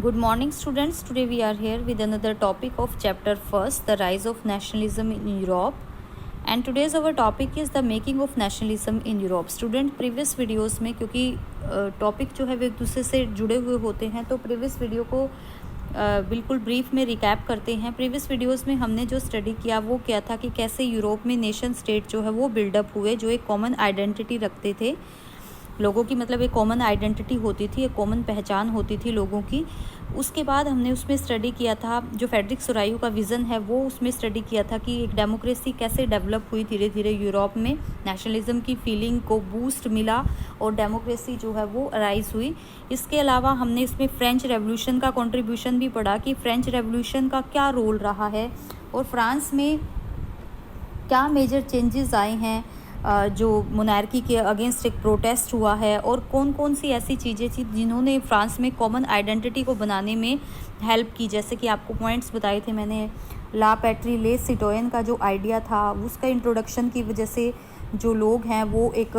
Good morning, students. Today we are here with another topic of chapter first, the rise of nationalism in Europe. And today's our topic is the making of nationalism in Europe. Student previous videos में क्योंकि topic जो है वो एक दूसरे से जुड़े हुए होते हैं तो प्रीवियस वीडियो को बिल्कुल ब्रीफ में रिकैप करते हैं। प्रीवियस वीडियोस में हमने जो स्टडी किया वो क्या था कि कैसे यूरोप में नेशन स्टेट जो है वो बिल्डअप हुए, जो एक कॉमन आइडेंटिटी रखते थे लोगों की, मतलब एक कॉमन आइडेंटिटी होती थी, एक कॉमन पहचान होती थी लोगों की। उसके बाद हमने उसमें स्टडी किया था, जो फ्रेडरिक सोरायू का विज़न है वो उसमें स्टडी किया था कि एक डेमोक्रेसी कैसे डेवलप हुई धीरे धीरे यूरोप में, नेशनलिज्म की फीलिंग को बूस्ट मिला और डेमोक्रेसी जो है वो राइज हुई। इसके अलावा हमने इसमें फ्रेंच रेवोल्यूशन का कंट्रीब्यूशन भी पढ़ा कि फ्रेंच रेवोल्यूशन का क्या रोल रहा है और फ्रांस में क्या मेजर चेंजेस आए हैं, जो मोनार्की के अगेंस्ट एक प्रोटेस्ट हुआ है और कौन कौन सी ऐसी चीज़ें थी जिन्होंने फ्रांस में कॉमन आइडेंटिटी को बनाने में हेल्प की। जैसे कि आपको पॉइंट्स बताए थे मैंने, ला पैट्री ले सिटोयन का जो आइडिया था उसका इंट्रोडक्शन की वजह से जो लोग हैं वो एक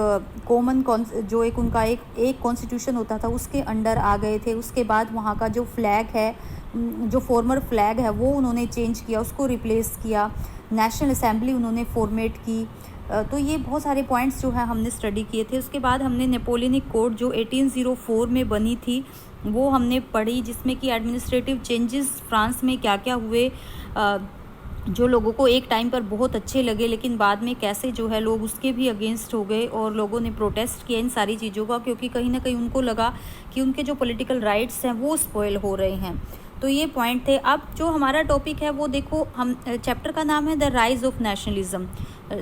कॉमन जो एक उनका एक कॉन्स्टिट्यूशन होता था उसके अंडर आ गए थे। उसके बाद वहाँ का जो फ्लैग है, जो फॉर्मर फ्लैग है वो उन्होंने चेंज किया, उसको रिप्लेस किया, नेशनल असेंबली उन्होंने फॉर्मेट की। तो ये बहुत सारे पॉइंट्स जो है हमने स्टडी किए थे। उसके बाद हमने नेपोलियनिक कोड जो 1804 में बनी थी वो हमने पढ़ी, जिसमें कि एडमिनिस्ट्रेटिव चेंजेस फ्रांस में क्या क्या हुए, जो लोगों को एक टाइम पर बहुत अच्छे लगे लेकिन बाद में कैसे जो है लोग उसके भी अगेंस्ट हो गए और लोगों ने प्रोटेस्ट किया इन सारी चीज़ों का, क्योंकि कहीं ना कहीं उनको लगा कि उनके जो पॉलिटिकल राइट्स हैं वो स्पॉइल हो रहे हैं। तो ये पॉइंट थे। अब जो हमारा टॉपिक है वो देखो, हम चैप्टर का नाम है द राइज ऑफ नेशनलिज्म।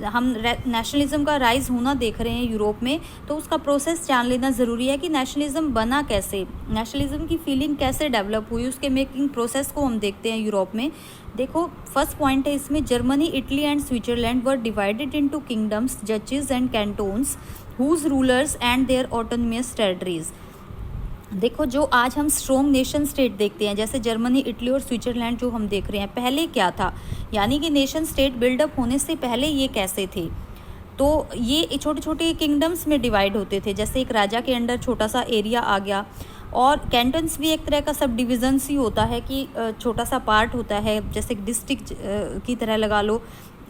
हम नेशनलिज्म का राइज होना देख रहे हैं यूरोप में, तो उसका प्रोसेस जान लेना ज़रूरी है कि नेशनलिज्म बना कैसे, नेशनलिज्म की फीलिंग कैसे डेवलप हुई, उसके मेकिंग प्रोसेस को हम देखते हैं यूरोप में। देखो फर्स्ट पॉइंट है इसमें, Germany, Italy and Switzerland were divided into kingdoms, duchies and cantons whose rulers and their autonomous territories. देखो जो आज हम स्ट्रॉन्ग नेशन स्टेट देखते हैं, जैसे जर्मनी, इटली और स्विट्जरलैंड जो हम देख रहे हैं, पहले क्या था, यानी कि नेशन स्टेट बिल्डअप होने से पहले ये कैसे थे। तो ये छोटे छोटे किंगडम्स में डिवाइड होते थे, जैसे एक राजा के अंडर छोटा सा एरिया आ गया, और कैंटन्स भी एक तरह का सब डिविजन्स ही होता है कि छोटा सा पार्ट होता है, जैसे डिस्ट्रिक्ट की तरह लगा लो।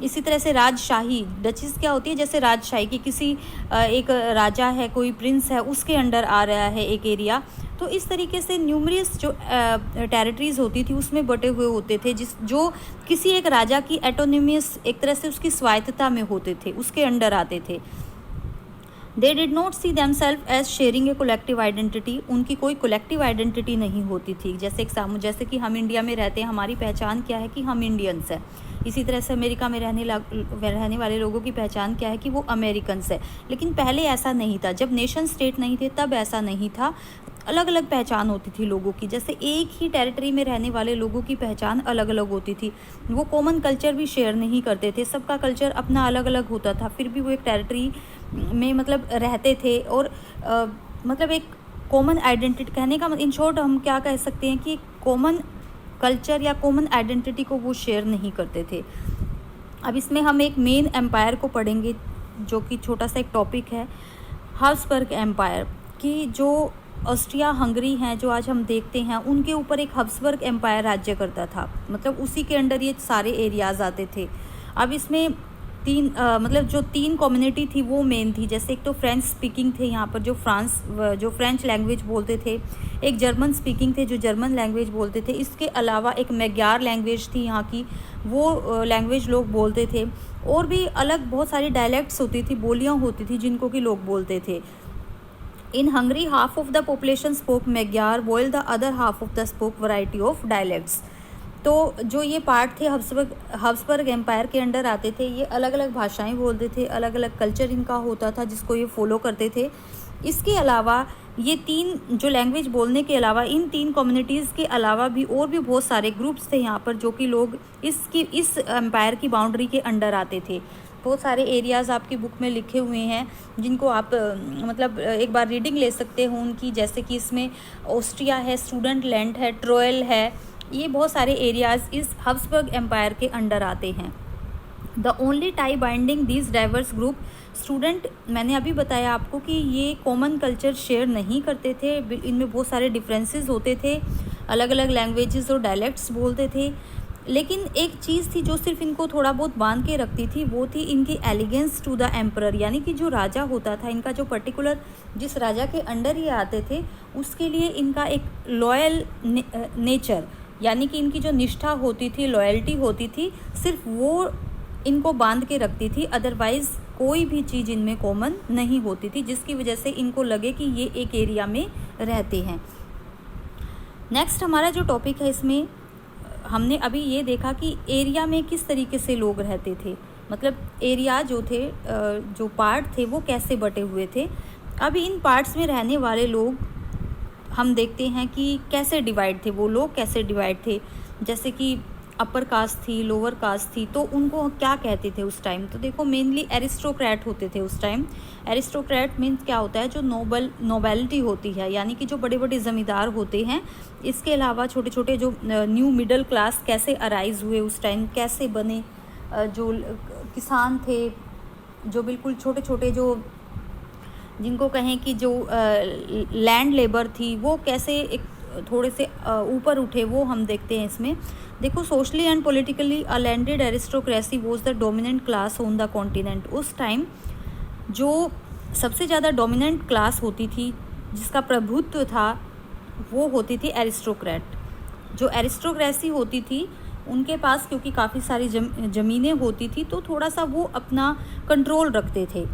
इसी तरह से राजशाही, डचेस क्या होती है, जैसे राजशाही की किसी एक राजा है, कोई प्रिंस है, उसके अंडर आ रहा है एक एरिया। तो इस तरीके से न्यूमरियस जो टेरिटरीज होती थी उसमें बटे हुए होते थे, जो किसी एक राजा की एटोनोमियस, एक तरह से उसकी स्वायत्तता में होते थे, उसके अंडर आते थे। They did not see themselves as sharing a collective identity, उनकी कोई कोलेक्टिव आइडेंटिटी नहीं होती थी। जैसे कि हम इंडिया में रहते हैं, हमारी पहचान क्या है कि हम इंडियंस हैं। इसी तरह से अमेरिका में रहने वाले लोगों की पहचान क्या है कि वो अमेरिकन्स है। लेकिन पहले ऐसा नहीं था, जब नेशन स्टेट नहीं थे तब ऐसा नहीं था, अलग अलग पहचान होती थी लोगों की। जैसे एक ही टेरिटरी में रहने वाले लोगों की पहचान अलग अलग होती थी, वो कॉमन कल्चर भी शेयर नहीं करते थे, सबका कल्चर अपना अलग अलग होता था, फिर भी वो एक टेरिटरी में मतलब रहते थे और मतलब एक कॉमन आइडेंटिटी, कहने का इन शॉर्ट हम क्या कह सकते हैं कि कॉमन कल्चर या कॉमन आइडेंटिटी को वो शेयर नहीं करते थे। अब इसमें हम एक मेन एम्पायर को पढ़ेंगे जो कि छोटा सा एक टॉपिक है, हब्सबर्ग एम्पायर की, जो ऑस्ट्रिया हंगरी हैं जो आज हम देखते हैं, उनके ऊपर एक हब्सबर्ग एम्पायर राज्य करता था, मतलब उसी के अंडर ये सारे एरियाज़ आते थे। अब इसमें मतलब जो तीन कम्युनिटी थी वो मेन थी, जैसे एक तो फ्रेंच स्पीकिंग थे यहाँ पर जो फ्रेंच लैंग्वेज बोलते थे, एक जर्मन स्पीकिंग थे जो जर्मन लैंग्वेज बोलते थे, इसके अलावा एक मैग्यार लैंग्वेज थी यहाँ की, वो लैंग्वेज लोग बोलते थे, और भी अलग बहुत सारी डायलेक्ट्स होती थी, बोलियाँ होती थी जिनको कि लोग बोलते थे। इन Hungary half of the population spoke Magyar, while the other half of the spoke variety of dialects. तो जो ये पार्ट थे हब्सबर्ग एम्पायर के अंडर आते थे, ये अलग अलग भाषाएं बोलते थे, अलग अलग कल्चर इनका होता था जिसको ये फॉलो करते थे। इसके अलावा ये तीन जो लैंग्वेज बोलने के अलावा इन तीन कम्युनिटीज़ के अलावा भी और भी बहुत सारे ग्रुप्स थे यहाँ पर, जो कि लोग इस एम्पायर की बाउंड्री के अंडर आते थे। बहुत सारे एरियाज़ आपकी बुक में लिखे हुए हैं जिनको आप मतलब एक बार रीडिंग ले सकते हो उनकी, जैसे कि इसमें ऑस्ट्रिया है, स्टूडेंट लैंड है, ट्रोयल है, ये बहुत सारे एरियाज़ इस हब्सबर्ग एम्पायर के अंडर आते हैं। The only tie binding these diverse group student, मैंने अभी बताया आपको कि ये कॉमन कल्चर शेयर नहीं करते थे, इनमें बहुत सारे डिफरेंसेस होते थे। अलग अलग लैंग्वेजेस और डायलेक्ट्स बोलते थे। लेकिन एक चीज़ थी जो सिर्फ इनको थोड़ा बहुत बांध के रखती थी, वो थी इनकी एलिगेंस टू द एम्परर, यानी कि जो राजा होता था, इनका जो पर्टिकुलर जिस राजा के अंडर ये आते थे उसके लिए इनका एक लॉयल नेचर, यानी कि इनकी जो निष्ठा होती थी, लॉयल्टी होती थी, सिर्फ वो इनको बांध के रखती थी। अदरवाइज़ कोई भी चीज़ इनमें कॉमन नहीं होती थी, जिसकी वजह से इनको लगे कि ये एक एरिया में रहते हैं। नेक्स्ट हमारा जो टॉपिक है, इसमें हमने अभी ये देखा कि एरिया में किस तरीके से लोग रहते थे, मतलब एरिया जो थे, जो पार्ट थे वो कैसे बटे हुए थे। अभी इन पार्ट्स में रहने वाले लोग हम देखते हैं कि कैसे डिवाइड थे, वो लोग कैसे डिवाइड थे। जैसे कि अपर कास्ट थी, लोअर कास्ट थी, तो उनको क्या कहते थे उस टाइम। तो देखो मेनली एरिस्टोक्रेट होते थे उस टाइम। एरिस्टोक्रेट मीन्स क्या होता है, जो नोबेलिटी होती है, यानी कि जो बड़े बड़े ज़मींदार होते हैं। इसके अलावा छोटे छोटे जो न्यू मिडिल क्लास कैसे अराइज हुए उस टाइम, कैसे बने, जो किसान थे, जो बिल्कुल छोटे छोटे, जो जिनको कहें कि जो लैंड लेबर थी, वो कैसे एक थोड़े से ऊपर उठे, वो हम देखते हैं इसमें। देखो socially and politically a landed aristocracy was the dominant class on the continent. उस टाइम जो सबसे ज़्यादा डोमिनेंट क्लास होती थी, जिसका प्रभुत्व था, वो होती थी एरिस्टोक्रेट। जो एरिस्टोक्रेसी होती थी उनके पास क्योंकि काफ़ी सारी ज़मीनें होती थी, तो थोड़ा सा वो अपना कंट्रोल रखते थे।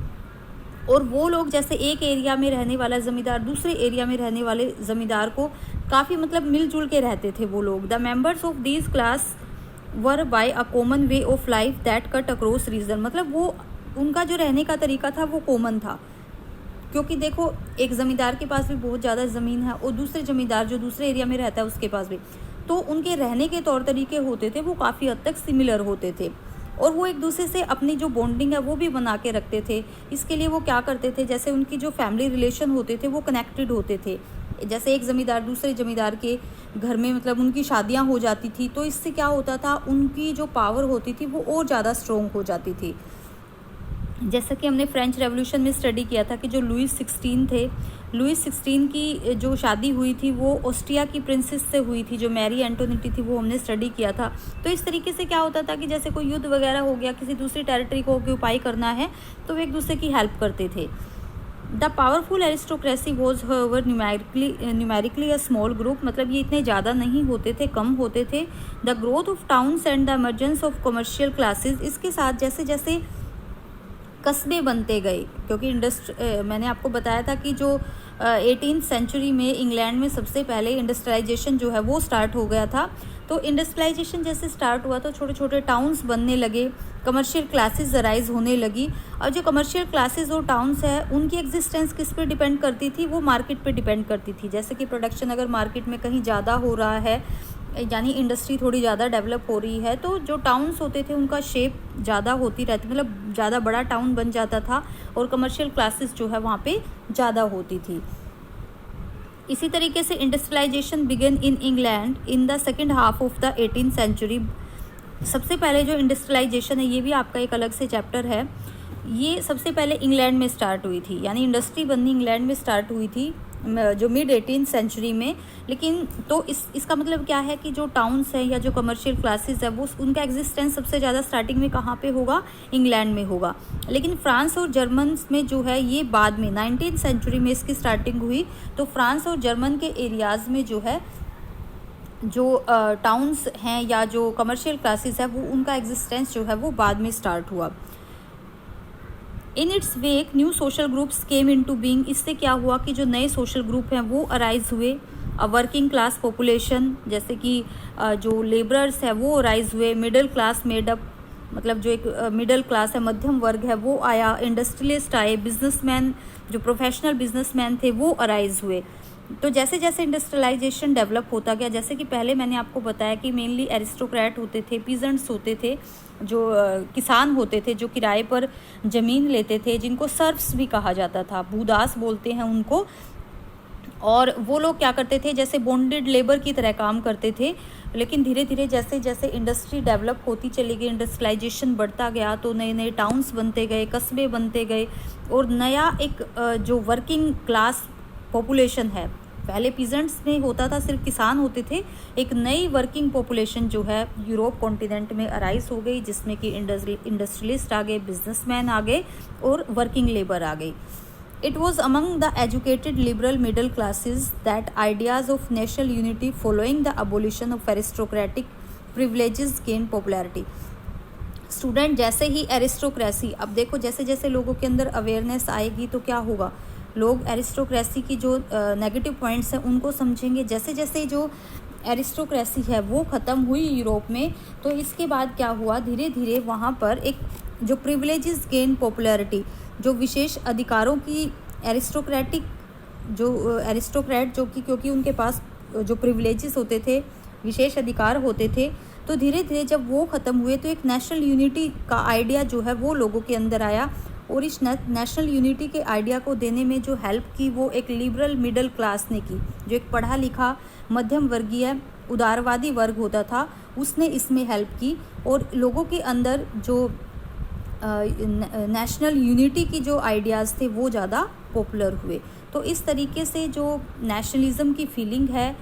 और वो लोग जैसे एक एरिया में रहने वाला ज़मींदार दूसरे एरिया में रहने वाले ज़मींदार को काफ़ी मतलब मिलजुल के रहते थे वो लोग। The members of these class were by a common way of life that cut across region, मतलब वो उनका जो रहने का तरीका था वो कॉमन था। क्योंकि देखो एक ज़मींदार के पास भी बहुत ज़्यादा ज़मीन है और दूसरे ज़मींदार जो दूसरे एरिया में रहता है उसके पास भी, तो उनके रहने के तौर तरीके होते थे वो काफ़ी हद तक सिमिलर होते थे। और वो एक दूसरे से अपनी जो बॉन्डिंग है वो भी बना के रखते थे। इसके लिए वो क्या करते थे, जैसे उनकी जो फैमिली रिलेशन होते थे वो कनेक्टेड होते थे। जैसे एक ज़मींदार दूसरे ज़मींदार के घर में मतलब उनकी शादियां हो जाती थी, तो इससे क्या होता था, उनकी जो पावर होती थी वो और ज़्यादा स्ट्रॉन्ग हो जाती थी। जैसा कि हमने फ्रेंच रेवोल्यूशन में स्टडी किया था कि जो लुईस 16 थे, लुईस 16 की जो शादी हुई थी वो ऑस्ट्रिया की प्रिंसेस से हुई थी, जो मैरी एंटोनिटी थी, वो हमने स्टडी किया था। तो इस तरीके से क्या होता था कि जैसे कोई युद्ध वगैरह हो गया, किसी दूसरी टेरिटरी को ऑक्यूपाई करना है, तो वो एक दूसरे की हेल्प करते थे। The powerful aristocracy was however numerically a small group, मतलब ये इतने ज़्यादा नहीं होते थे, कम होते थे। The growth of towns and the emergence of commercial classes, इसके साथ जैसे जैसे कस्बे बनते गए, क्योंकि मैंने आपको बताया था कि जो 18th सेंचुरी में इंग्लैंड में सबसे पहले इंडस्ट्रियलाइजेशन जो है वो स्टार्ट हो गया था। तो इंडस्ट्रियलाइजेशन जैसे स्टार्ट हुआ तो छोटे छोटे टाउन्स बनने लगे, कमर्शियल क्लासेस अराइज होने लगी। और जो कमर्शियल क्लासेस और टाउन्स है उनकी एग्जिस्टेंस किस पे डिपेंड करती थी, वो मार्केट पे डिपेंड करती थी। जैसे कि प्रोडक्शन अगर मार्केट में कहीं ज़्यादा हो रहा है, यानी इंडस्ट्री थोड़ी ज़्यादा डेवलप हो रही है, तो जो टाउन्स होते थे उनका शेप ज़्यादा होती रहती, मतलब ज़्यादा बड़ा टाउन बन जाता था और कमर्शियल क्लासेस जो है वहाँ पे ज़्यादा होती थी। इसी तरीके से industrialisation began in England in the second half of the 18th century. सबसे पहले जो इंडस्ट्रियलाइजेशन है, ये भी आपका एक अलग से चैप्टर है, ये सबसे पहले इंग्लैंड में स्टार्ट हुई थी, यानी इंडस्ट्री बननी इंग्लैंड में स्टार्ट हुई थी जो मिड 18th सेंचुरी में। लेकिन तो इसका मतलब क्या है कि जो टाउन्स हैं या जो कमर्शियल क्लासेस है वो उनका एग्जिस्टेंस सबसे ज़्यादा स्टार्टिंग में कहाँ पे होगा, इंग्लैंड में होगा। लेकिन फ्रांस और जर्मन में जो है ये बाद में 19th सेंचुरी में इसकी स्टार्टिंग हुई। तो फ्रांस और जर्मन के एरियाज़ में जो है जो टाउन्स हैं या जो कमर्शियल क्लासेस है वो उनका एग्जिस्टेंस जो है वो बाद में स्टार्ट हुआ। In its wake new social groups came into being, इससे क्या हुआ कि जो नए सोशल ग्रुप हैं वो अराइज हुए। वर्किंग क्लास पॉपुलेशन, जैसे कि जो लेबरर्स है वो अराइज हुए। मिडिल क्लास मेडअप, मतलब जो एक मिडिल क्लास है, मध्यम वर्ग है, वो आया। इंडस्ट्रियलिस्ट आए, बिजनेसमैन, जो प्रोफेशनल बिजनेसमैन थे वो अराइज हुए। तो जैसे जैसे इंडस्ट्रियलाइजेशन डेवलप होता गया, जैसे कि पहले मैंने आपको बताया कि मेनली एरिस्टोक्रेट होते थे, पीजेंट्स होते थे, जो किसान होते थे, जो किराए पर ज़मीन लेते थे, जिनको सर्फ्स भी कहा जाता था, भूदास बोलते हैं उनको। और वो लोग क्या करते थे, जैसे बॉन्डेड लेबर की तरह काम करते थे। लेकिन धीरे धीरे जैसे जैसे इंडस्ट्री डेवलप होती चली गई, इंडस्ट्रियलाइजेशन बढ़ता गया, तो नए नए टाउन्स बनते गए, कस्बे बनते गए, और नया एक जो वर्किंग क्लास पॉपुलेशन है पहले पीजेंट्स में होता था, सिर्फ किसान होते थे। एक नई वर्किंग पॉपुलेशन जो है यूरोप कॉन्टिनेंट में अराइज हो गई, जिसमें कि इंडस्ट्रियलिस्ट आ गए, बिजनेसमैन आ गए और वर्किंग लेबर आ गई। It was among the educated liberal middle classes that ideas of national unity following the abolition of aristocratic privileges gained popularity. Student, जैसे ही एरिस्टोक्रेसी, अब देखो जैसे जैसे लोगों के अंदर अवेयरनेस आएगी तो क्या होगा, लोग एरिस्टोक्रेसी की जो नेगेटिव पॉइंट्स हैं उनको समझेंगे। जैसे जैसे जो एरिस्टोक्रेसी है वो ख़त्म हुई यूरोप में, तो इसके बाद क्या हुआ, धीरे धीरे वहाँ पर एक जो प्रिविलेजेस गेन पॉपुलैरिटी, जो विशेष अधिकारों की एरिस्टोक्रेट जो कि क्योंकि उनके पास जो प्रिविलेजेस होते थे, विशेष अधिकार होते थे, तो धीरे धीरे जब वो ख़त्म हुए तो एक नेशनल यूनिटी का आइडिया जो है वो लोगों के अंदर आया। और इस नेशनल यूनिटी के आइडिया को देने में जो हेल्प की वो एक लिबरल मिडिल क्लास ने की, जो एक पढ़ा लिखा मध्यम वर्गीय उदारवादी वर्ग होता था, उसने इसमें हेल्प की और लोगों के अंदर जो नेशनल यूनिटी की जो आइडियाज़ थे वो ज़्यादा पॉपुलर हुए। तो इस तरीके से जो नेशनलिज़म की फीलिंग है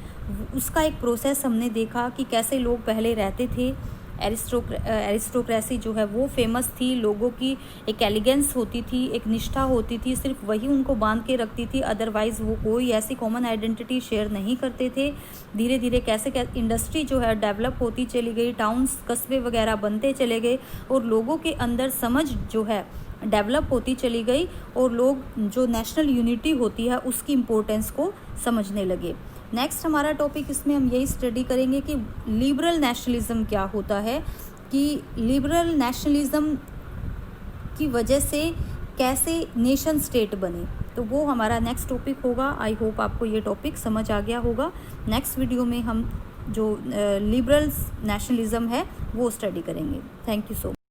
उसका एक प्रोसेस हमने देखा कि कैसे लोग पहले रहते थे। एरिस्टोक्रेसी जो है वो फेमस थी, लोगों की एक एलिगेंस होती थी, एक निष्ठा होती थी, सिर्फ वही उनको बांध के रखती थी, अदरवाइज़ वो कोई ऐसी कॉमन आइडेंटिटी शेयर नहीं करते थे। धीरे धीरे कैसे इंडस्ट्री जो है डेवलप होती चली गई, टाउन्स कस्बे वगैरह बनते चले गए और लोगों के अंदर समझ जो है डेवलप होती चली गई और लोग जो नेशनल यूनिटी होती है उसकी इम्पोर्टेंस को समझने लगे। नेक्स्ट हमारा टॉपिक इसमें हम यही स्टडी करेंगे कि लिबरल नेशनलिज़म क्या होता है, कि लिबरल नेशनलिज़म की वजह से कैसे नेशन स्टेट बने, तो वो हमारा नेक्स्ट टॉपिक होगा। आई होप आपको ये टॉपिक समझ आ गया होगा। नेक्स्ट वीडियो में हम जो लिबरल नेशनलिज़म है वो स्टडी करेंगे। Thank you so much.